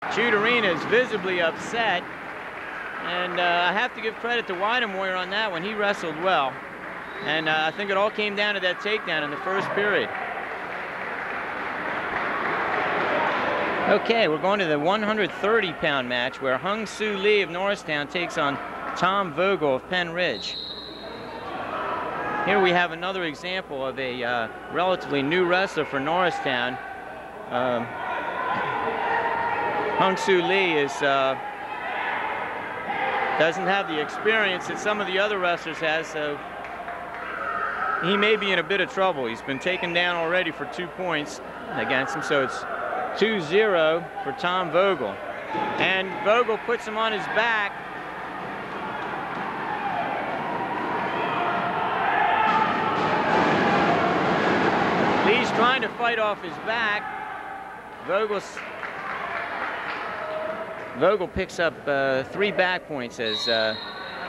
Toormina is visibly upset, and I have to give credit to Weidemoyer on that one. He wrestled well, and I think it all came down to that takedown in the first period. Okay, we're going to the 130-pound match where Hyung Soo Lee of Norristown takes on Tom Vogel of Penn Ridge. Here we have another example of a relatively new wrestler for Norristown. Hyung Soo Lee doesn't have the experience that some of the other wrestlers has, so he may be in a bit of trouble. He's been taken down already for 2 points against him, so it's 2-0 for Tom Vogel. And Vogel puts him on his back. Lee's trying to fight off his back. Vogel picks up 3 back points as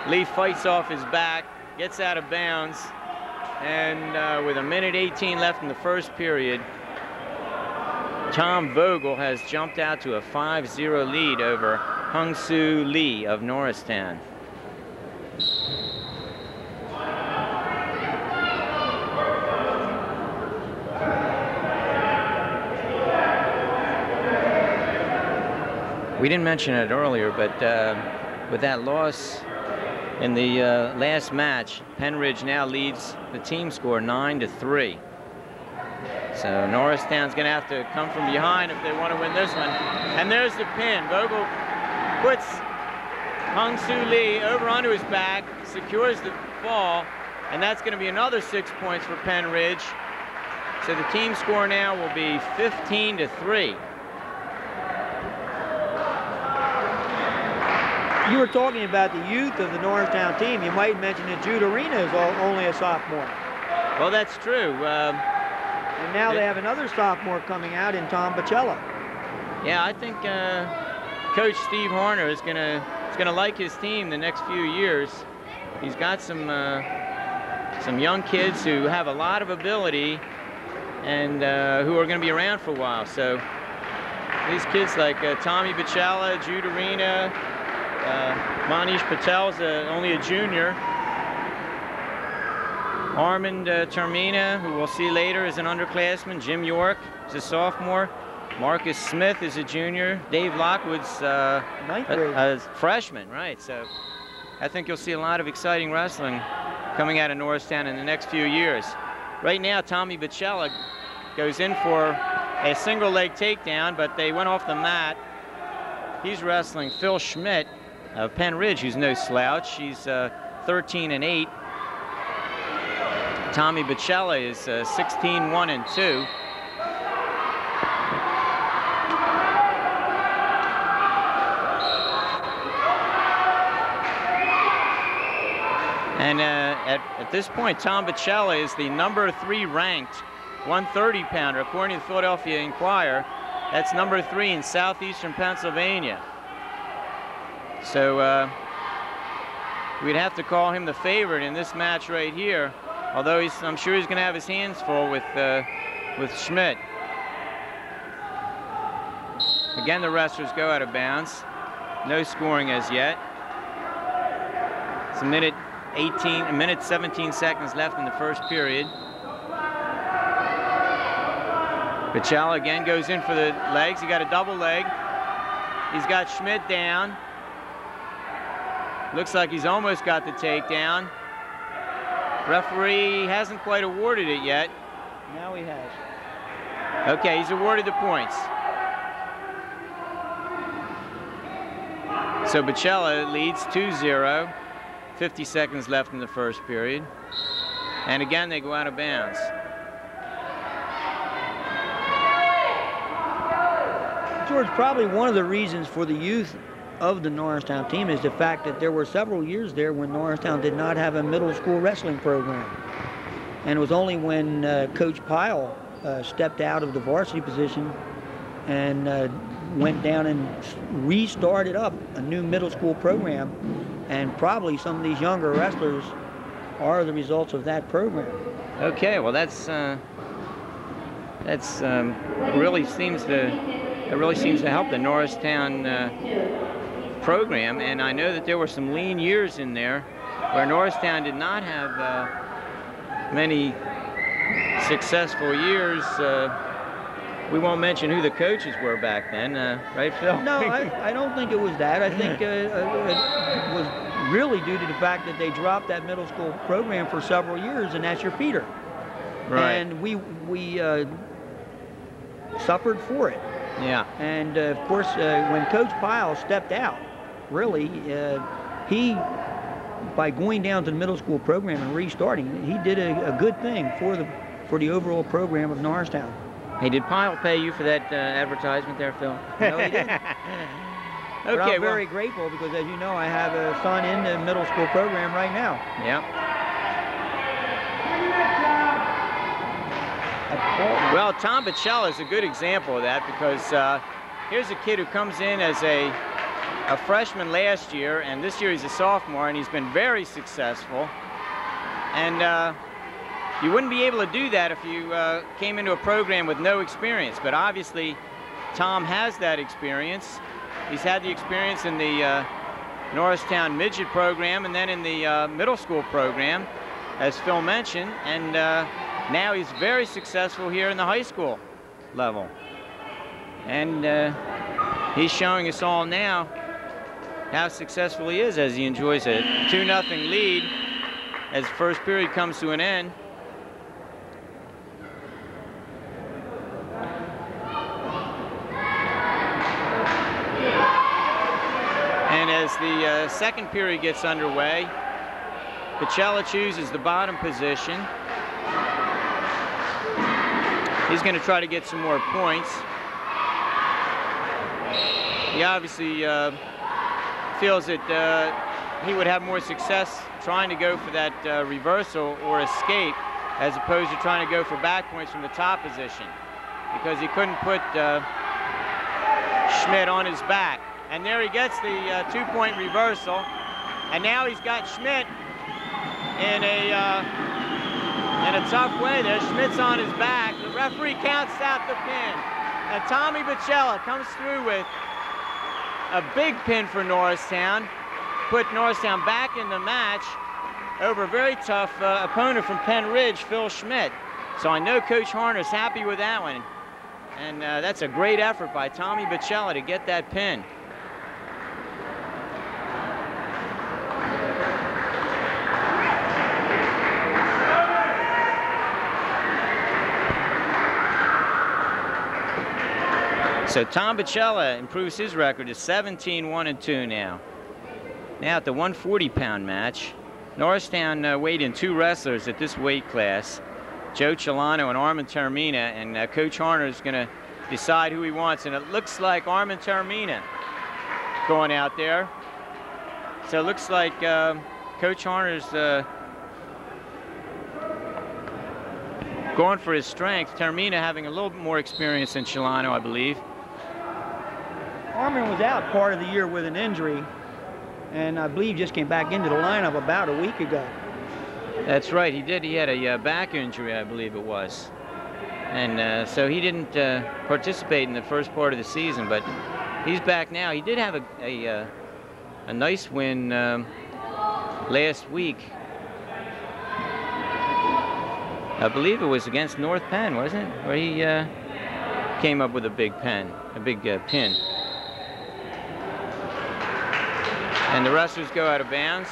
Lee fights off his back, gets out of bounds, and with 1:18 left in the first period, Tom Vogel has jumped out to a 5-0 lead over Hyung Soo Lee of Norristown. We didn't mention it earlier, but with that loss in the last match, Penn Ridge now leads the team score 9-3. So Norristown's going to have to come from behind if they want to win this one. And there's the pin. Vogel puts Hyung Soo Lee over onto his back, secures the fall, and that's going to be another 6 points for Penn Ridge. So the team score now will be 15-3. You were talking about the youth of the Norristown team. You might mention that Armin is only a sophomore. Well, that's true. And now they have another sophomore coming out in Tom Vogel. Yeah, I think Coach Steve Horner is gonna like his team the next few years. He's got some young kids who have a lot of ability and who are going to be around for a while. So these kids like Tommy Bocelli, Armin, Manish Patel's only a junior. Armin Toormina, who we'll see later, is an underclassman. Jim York is a sophomore. Marcus Smith is a junior. Dave Lockwood's a freshman, right? So I think you'll see a lot of exciting wrestling coming out of Norristown in the next few years. Right now, Tommy Bocelli goes in for a single leg takedown, but they went off the mat. He's wrestling Phil Schmidt of Penn Ridge, who's no slouch. He's 13-8. Tommy Bocelli is 16-1-2. And at this point, Tom Bocelli is the #3 ranked 130-pounder, according to the Philadelphia Inquirer. That's #3 in southeastern Pennsylvania. So we'd have to call him the favorite in this match right here. Although I'm sure he's going to have his hands full with Schmidt. Again, the wrestlers go out of bounds. No scoring as yet. It's a minute 17 seconds left in the first period. Bocelli again goes in for the legs. He got a double leg. He's got Schmidt down. Looks like he's almost got the takedown. Referee hasn't quite awarded it yet. Now he has. Okay, he's awarded the points. So Bocelli leads 2-0. 50 seconds left in the first period. And again, they go out of bounds. George, probably one of the reasons for the youth of the Norristown team is the fact that there were several years there when Norristown did not have a middle school wrestling program. And it was only when Coach Pyle stepped out of the varsity position and went down and restarted up a new middle school program. And probably some of these younger wrestlers are the results of that program. Okay, well that's really seems to It really seems to help the Norristown program, and I know that there were some lean years in there where Norristown did not have many successful years. We won't mention who the coaches were back then, right, Phil? No, I don't think it was that. I think it was really due to the fact that they dropped that middle school program for several years, and that's your feeder. Right. And we suffered for it. Yeah. And of course, when Coach Pyle stepped out, really, he, by going down to the middle school program and restarting, he did a good thing for the overall program of Norristown. Hey, did Pyle pay you for that advertisement there, Phil? No, he didn't. But Okay, I'm very grateful because, as you know, I have a son in the middle school program right now. Yeah. Well, Tom Vogel is a good example of that because here's a kid who comes in as a freshman last year, and this year he's a sophomore, and he's been very successful. And you wouldn't be able to do that if you came into a program with no experience, but obviously Tom has that experience. He's had the experience in the Norristown midget program and then in the middle school program, as Phil mentioned, and now he's very successful here in the high school level. And he's showing us all now how successful he is as he enjoys a 2-0 lead as the first period comes to an end. And as the second period gets underway, Bocelli chooses the bottom position. He's going to try to get some more points. He obviously feels that he would have more success trying to go for that reversal or escape as opposed to trying to go for back points from the top position, because he couldn't put Schmidt on his back. And there he gets the 2-point reversal, and now he's got Schmidt in a tough way there. Schmidt's on his back. The referee counts out the pin, and Tommy Bocelli comes through with a big pin for Norristown, put Norristown back in the match over a very tough opponent from Penn Ridge, Phil Schmidt. So I know Coach Harner's happy with that one, and that's a great effort by Tommy Bocelli to get that pin. So Tom Bocelli improves his record to 17-1-2 now. Now at the 140-pound match, Norristown weighed in 2 wrestlers at this weight class, Joe Chilano and Armin Toormina, and Coach Harner is going to decide who he wants, and it looks like Armin Toormina going out there. So it looks like Coach Harner's going for his strength. Toormina having a little bit more experience than Chilano, I believe. Armin was out part of the year with an injury, and I believe just came back into the lineup about a week ago. That's right, he did. He had a back injury, I believe it was. And so he didn't participate in the first part of the season, but he's back now. He did have a nice win last week. I believe it was against North Penn, wasn't it? Where he came up with a big pin. And the wrestlers go out of bounds.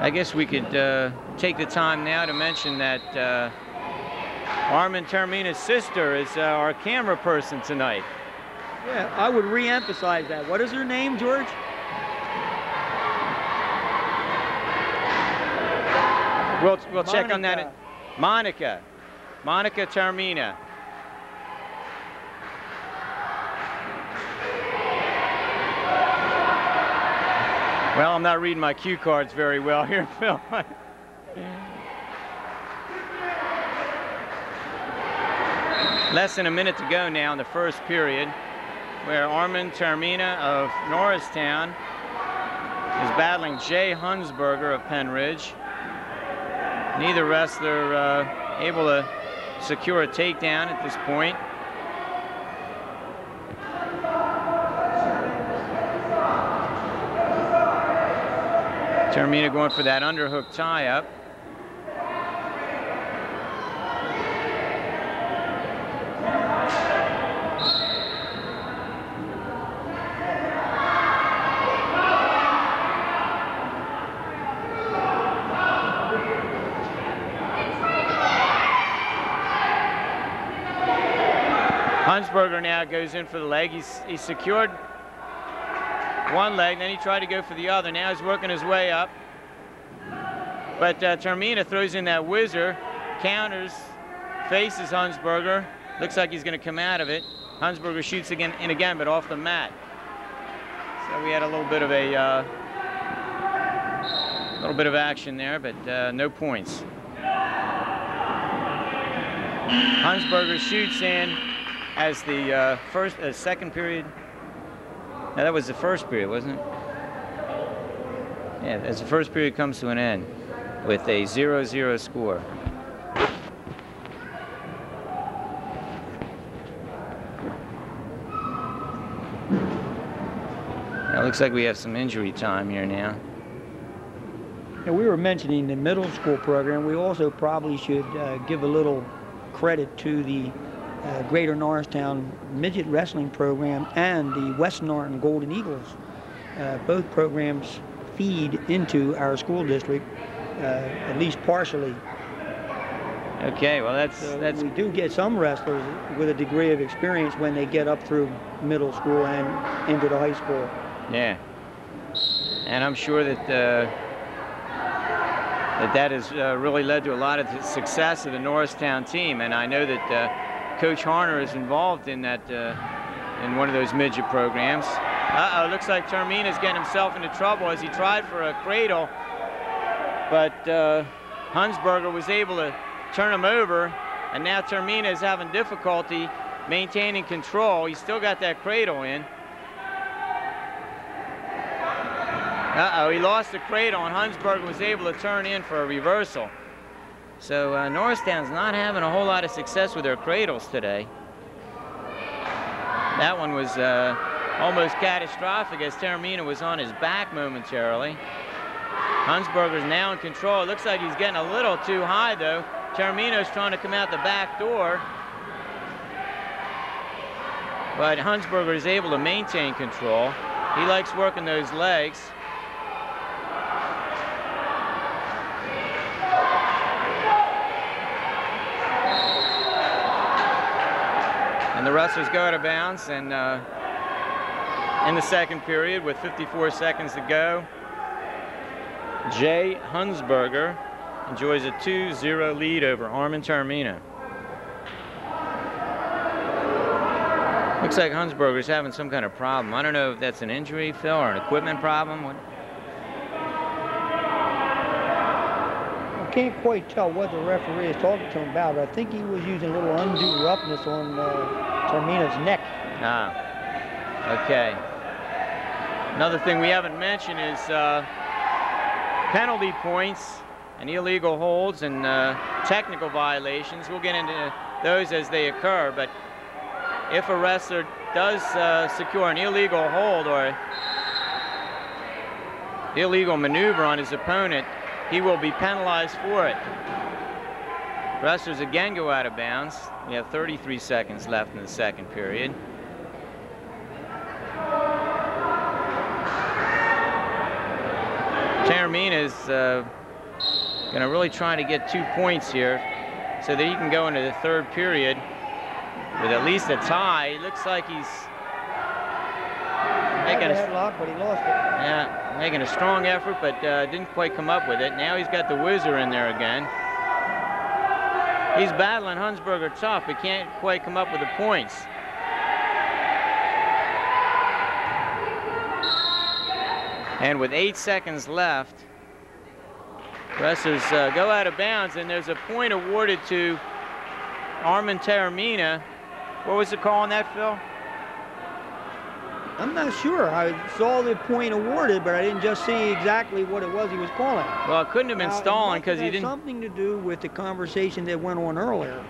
I guess we could take the time now to mention that Armin Toormina's sister is our camera person tonight. Yeah, I would re-emphasize that. What is her name, George? We'll check on that. Monica Toormina. Well, I'm not reading my cue cards very well here, Phil. Less than a minute to go now in the first period. where Armin Toormina of Norristown is battling Jay Hunsberger of Penn Ridge. Neither wrestler able to secure a takedown at this point. Toormina going for that underhook tie-up. Hunsberger now goes in for the leg. He's secured one leg, then he tried to go for the other. Now he's working his way up. But Toormina throws in that whizzer, counters, faces Hunsberger. Looks like he's going to come out of it. Hunsberger shoots again, but off the mat. So we had a little bit of action there, but no points. Hunsberger shoots in as the second period. Now that was the first period, wasn't it? Yeah, as the first period comes to an end with a 0-0 score. Now it looks like we have some injury time here now. Now, we were mentioning the middle school program. We also probably should give a little credit to the Greater Norristown Midget Wrestling Program and the West Norton Golden Eagles. Both programs feed into our school district, at least partially. Okay, well that's we do get some wrestlers with a degree of experience when they get up through middle school and into the high school. Yeah, and I'm sure that that has really led to a lot of the success of the Norristown team, and I know that Coach Harner is involved in that in one of those midget programs. Looks like Toormina is getting himself into trouble as he tried for a cradle, but Hunsberger was able to turn him over, and now Toormina is having difficulty maintaining control. He's still got that cradle in. He lost the cradle, and Hunsberger was able to turn in for a reversal. So Norristown's not having a whole lot of success with their cradles today. That one was almost catastrophic as Toormina was on his back momentarily. Hunsberger's now in control. It looks like he's getting a little too high, though. Toormina's trying to come out the back door. But Hunsberger is able to maintain control. He likes working those legs. And the wrestlers go out of bounds, and in the second period with 54 seconds to go, Jay Hunsberger enjoys a 2-0 lead over Armin Toormina. Looks like Hunsberger's having some kind of problem. I don't know if that's an injury, Phil, or an equipment problem. I can't quite tell what the referee is talking to him about. I think he was using a little undue roughness on Toormina's neck. Okay. Another thing we haven't mentioned is penalty points and illegal holds and technical violations. We'll get into those as they occur, but if a wrestler does secure an illegal hold or illegal maneuver on his opponent, he will be penalized for it. Wrestlers again go out of bounds. We have 33 seconds left in the second period. Toormina is going to really try to get 2 points here so that he can go into the third period with at least a tie. It looks like he's making a headlock, but he lost it. Yeah, making a strong effort, but didn't quite come up with it. Now he's got the whizzer in there again. He's battling Hunsberger tough, but can't quite come up with the points. And with 8 seconds left, wrestlers go out of bounds, and there's a point awarded to Armin Toormina. What was the call on that, Phil? I'm not sure. I saw the point awarded, but I didn't just see exactly what it was he was calling. Well, it couldn't have been stalling because he didn't. Something to do with the conversation that went on earlier.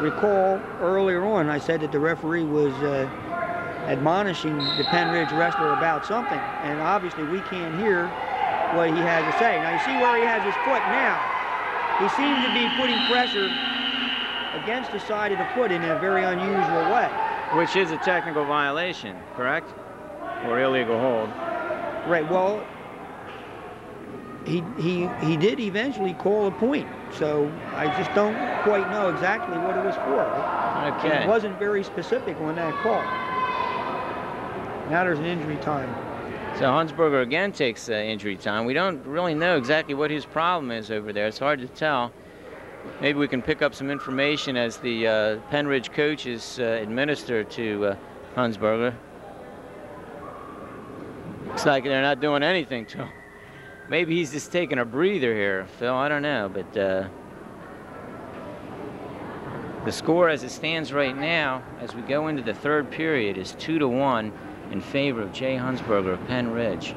Recall earlier on, I said that the referee was admonishing the Penn Ridge wrestler about something, and obviously we can't hear what he has to say. Now you see where he has his foot now. He seems to be putting pressure against the side of the foot in a very unusual way. Which is a technical violation, correct? Or illegal hold. Right, well, he did eventually call a point, so I just don't quite know exactly what it was for. Okay. It wasn't very specific on that call. Now there's an injury time. So Hunsberger again takes injury time. We don't really know exactly what his problem is over there. It's hard to tell. Maybe we can pick up some information as the Penn Ridge coaches administer to Hunsberger. Looks like they're not doing anything to him. Maybe he's just taking a breather here, Phil. I don't know, but the score as it stands right now, as we go into the third period, is 2-1 in favor of Jay Hunsberger of Penn Ridge.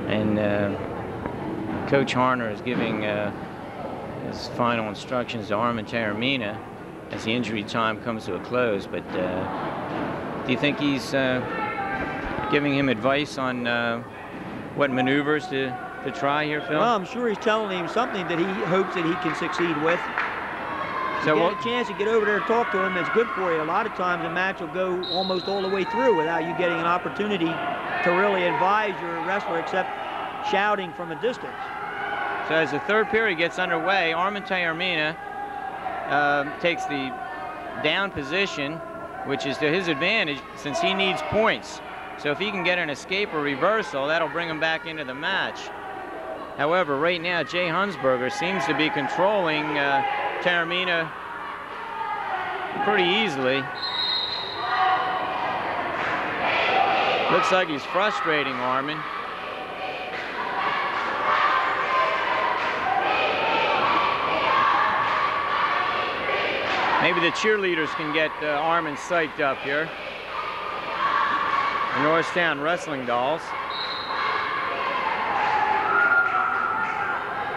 And Coach Harner is giving his final instructions to Armin Aramina as the injury time comes to a close. But do you think he's giving him advice on what maneuvers to try here, Phil? Well, I'm sure he's telling him something that he hopes that he can succeed with. So you get a chance to get over there and talk to him, it's good for you. A lot of times a match will go almost all the way through without you getting an opportunity to really advise your wrestler, except shouting from a distance. So as the third period gets underway, Armin Aramina takes the down position, which is to his advantage since he needs points. So if he can get an escape or reversal, that'll bring him back into the match. However, right now, Jay Hunsberger seems to be controlling Toormina pretty easily. Looks like he's frustrating Armin. Maybe the cheerleaders can get Armin psyched up here. The Norristown Wrestling Dolls.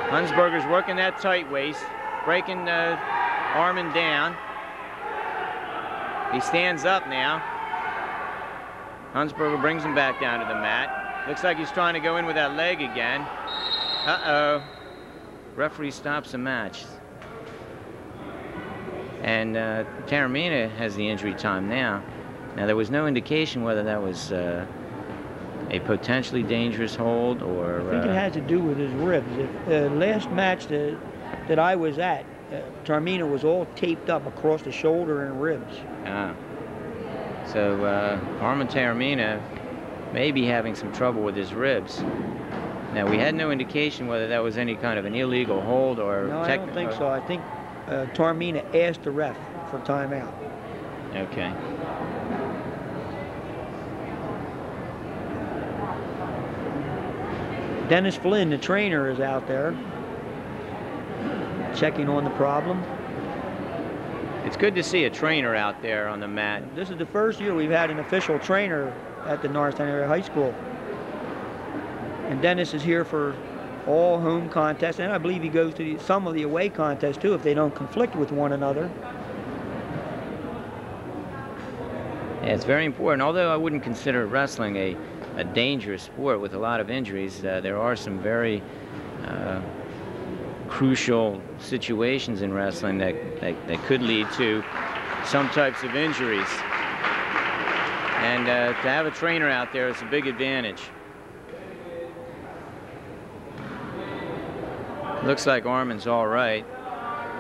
Hunsberger's working that tight waist, breaking Armin down. He stands up now. Hunsberger brings him back down to the mat. Looks like he's trying to go in with that leg again. Uh-oh. Referee stops the match. And Toormina has the injury time now. Now, there was no indication whether that was a potentially dangerous hold or... I think it had to do with his ribs. The last match that I was at, Toormina was all taped up across the shoulder and ribs. Ah. So Armin Toormina may be having some trouble with his ribs. Now, we had no indication whether that was any kind of an illegal hold or... No, I don't think so. I think Toormina asked the ref for timeout. Okay. Dennis Flynn, the trainer, is out there checking on the problem. It's good to see a trainer out there on the mat. This is the first year we've had an official trainer at the Norristown Area High School. And Dennis is here for all home contests, and I believe he goes to some of the away contests too if they don't conflict with one another. Yeah, it's very important. Although I wouldn't consider wrestling a dangerous sport with a lot of injuries, there are some very crucial situations in wrestling that could lead to some types of injuries. And to have a trainer out there is a big advantage. Looks like Armin's all right.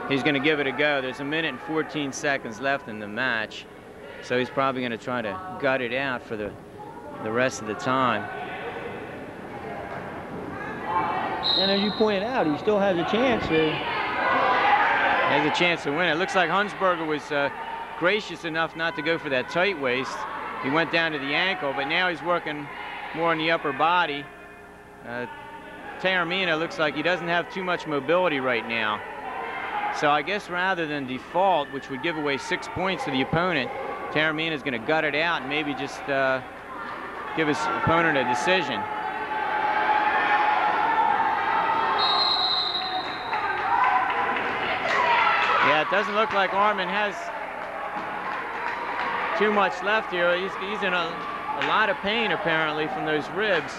He's going to give it a go. There's 1 minute and 14 seconds left in the match, so he's probably going to try to gut it out for the rest of the time. And as you pointed out, he still has a chance to... He has a chance to win. It looks like Hunsberger was gracious enough not to go for that tight waist. He went down to the ankle, but now he's working more on the upper body. Toormina looks like he doesn't have too much mobility right now. So I guess rather than default, which would give away 6 points to the opponent, Toormina is going to gut it out and maybe just give his opponent a decision. Yeah, it doesn't look like Armin has too much left here. He's in a lot of pain apparently from those ribs.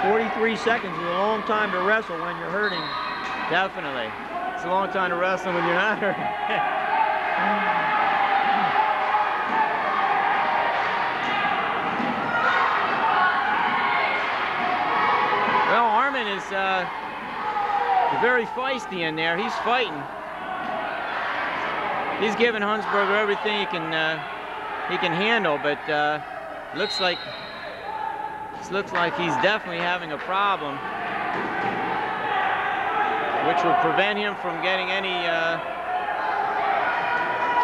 43 seconds is a long time to wrestle when you're hurting. Definitely. It's a long time to wrestle when you're not hurting. Well, Armin is very feisty in there. He's fighting. He's giving Hunsberger everything he can handle, but looks like he's definitely having a problem, which would prevent him from getting any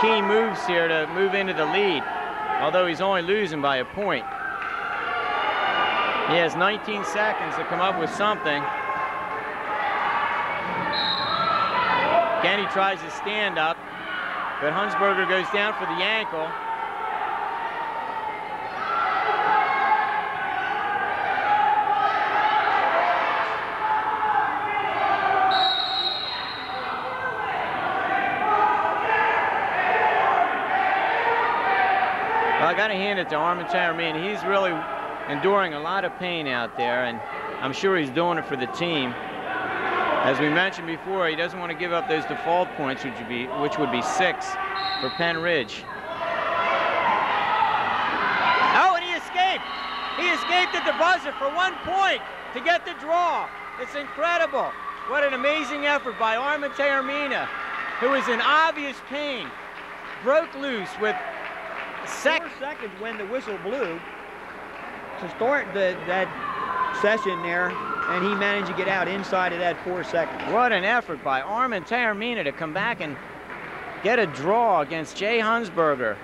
key moves here to move into the lead, although he's only losing by a point. He has 19 seconds to come up with something. Again, he tries to stand up, but Hunsberger goes down for the ankle. Well, I got to hand it to Armin Toormina. He's really enduring a lot of pain out there, and I'm sure he's doing it for the team. As we mentioned before, he doesn't want to give up those default points, which would be 6 for Penn Ridge. Oh, and he escaped! He escaped at the buzzer for 1 point to get the draw. It's incredible. What an amazing effort by Armin Toormina, who is in obvious pain. Broke loose with 4 seconds when the whistle blew to start that session there, and he managed to get out inside of that 4 seconds. What an effort by Armin Toormina to come back and get a draw against Jay Hunsberger.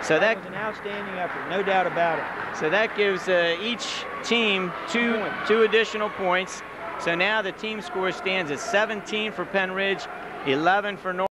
So that was an outstanding effort, no doubt about it. So that gives each team two additional points. So now the team score stands at 17 for Penn Ridge, 11 for Norristown.